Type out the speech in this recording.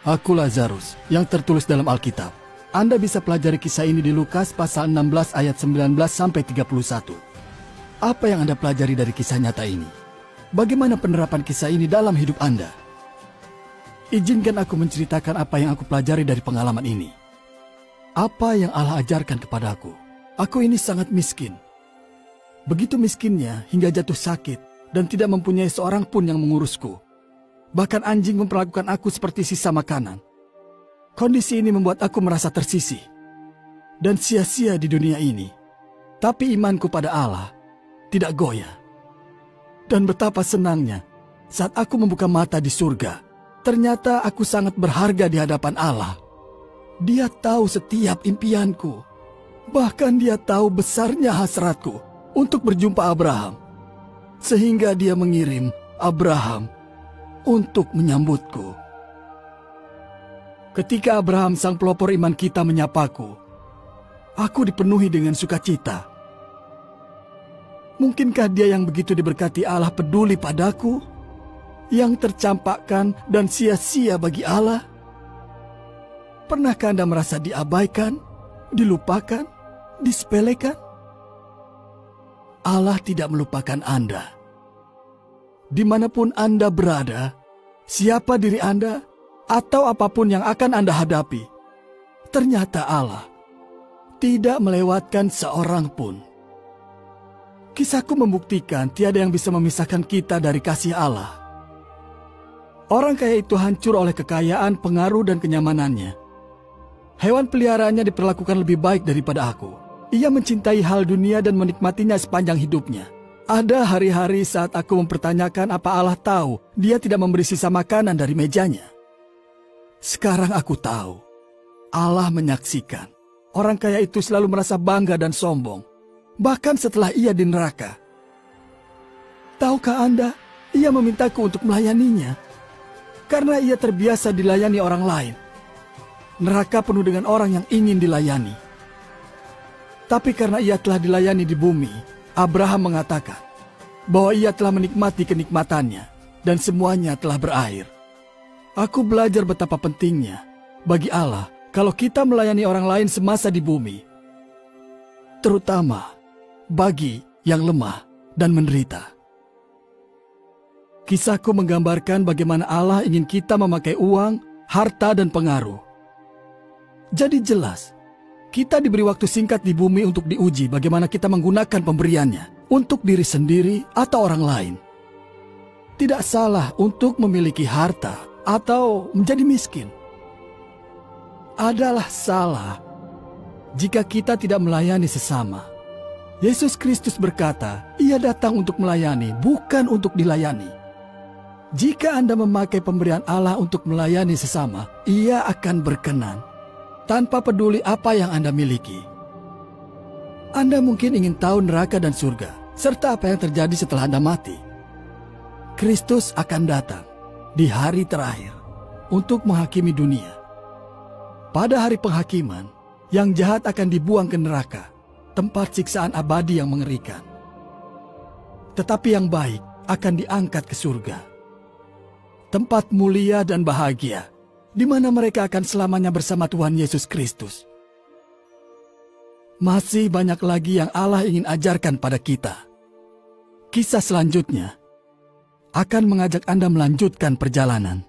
Aku Lazarus, yang tertulis dalam Alkitab. Anda bisa pelajari kisah ini di Lukas pasal 16 ayat 19 sampai 31. Apa yang Anda pelajari dari kisah nyata ini? Bagaimana penerapan kisah ini dalam hidup Anda? Izinkan aku menceritakan apa yang aku pelajari dari pengalaman ini. Apa yang Allah ajarkan kepadaku? Aku ini sangat miskin. Begitu miskinnya hingga jatuh sakit dan tidak mempunyai seorang pun yang mengurusku. Bahkan anjing memperlakukan aku seperti sisa makanan. Kondisi ini membuat aku merasa tersisih dan sia-sia di dunia ini. Tapi imanku pada Allah tidak goyah. Dan betapa senangnya saat aku membuka mata di surga. Ternyata aku sangat berharga di hadapan Allah. Dia tahu setiap impianku. Bahkan dia tahu besarnya hasratku untuk berjumpa Abraham. Sehingga dia mengirim Abraham untuk menyambutku. Ketika Abraham sang pelopor iman kita menyapaku, aku dipenuhi dengan sukacita. Mungkinkah dia yang begitu diberkati Allah peduli padaku, yang tercampakkan dan sia-sia bagi Allah? Pernahkah Anda merasa diabaikan, dilupakan, disepelekan? Allah tidak melupakan Anda. Dimanapun Anda berada, siapa diri Anda, atau apapun yang akan Anda hadapi, ternyata Allah tidak melewatkan seorang pun. Kisahku membuktikan tiada yang bisa memisahkan kita dari kasih Allah. Orang kaya itu hancur oleh kekayaan, pengaruh, dan kenyamanannya. Hewan peliharaannya diperlakukan lebih baik daripada aku. Ia mencintai hal dunia dan menikmatinya sepanjang hidupnya. Ada hari-hari saat aku mempertanyakan apa Allah tahu dia tidak memberi sisa makanan dari mejanya. Sekarang aku tahu, Allah menyaksikan. Orang kaya itu selalu merasa bangga dan sombong, bahkan setelah ia di neraka. Tahukah Anda, ia memintaku untuk melayaninya, karena ia terbiasa dilayani orang lain. Neraka penuh dengan orang yang ingin dilayani. Tapi karena ia telah dilayani di bumi, Abraham mengatakan bahwa ia telah menikmati kenikmatannya dan semuanya telah berakhir. Aku belajar betapa pentingnya bagi Allah kalau kita melayani orang lain semasa di bumi, terutama bagi yang lemah dan menderita. Kisahku menggambarkan bagaimana Allah ingin kita memakai uang, harta, dan pengaruh. Jadi jelas, kita diberi waktu singkat di bumi untuk diuji bagaimana kita menggunakan pemberiannya untuk diri sendiri atau orang lain. Tidak salah untuk memiliki harta atau menjadi miskin. Adalah salah jika kita tidak melayani sesama. Yesus Kristus berkata, Ia datang untuk melayani, bukan untuk dilayani. Jika Anda memakai pemberian Allah untuk melayani sesama, Ia akan berkenan, tanpa peduli apa yang Anda miliki. Anda mungkin ingin tahu neraka dan surga, serta apa yang terjadi setelah Anda mati. Kristus akan datang di hari terakhir untuk menghakimi dunia. Pada hari penghakiman, yang jahat akan dibuang ke neraka, tempat siksaan abadi yang mengerikan. Tetapi yang baik akan diangkat ke surga, tempat mulia dan bahagia, di mana mereka akan selamanya bersama Tuhan Yesus Kristus. Masih banyak lagi yang Allah ingin ajarkan pada kita. Kisah selanjutnya akan mengajak Anda melanjutkan perjalanan.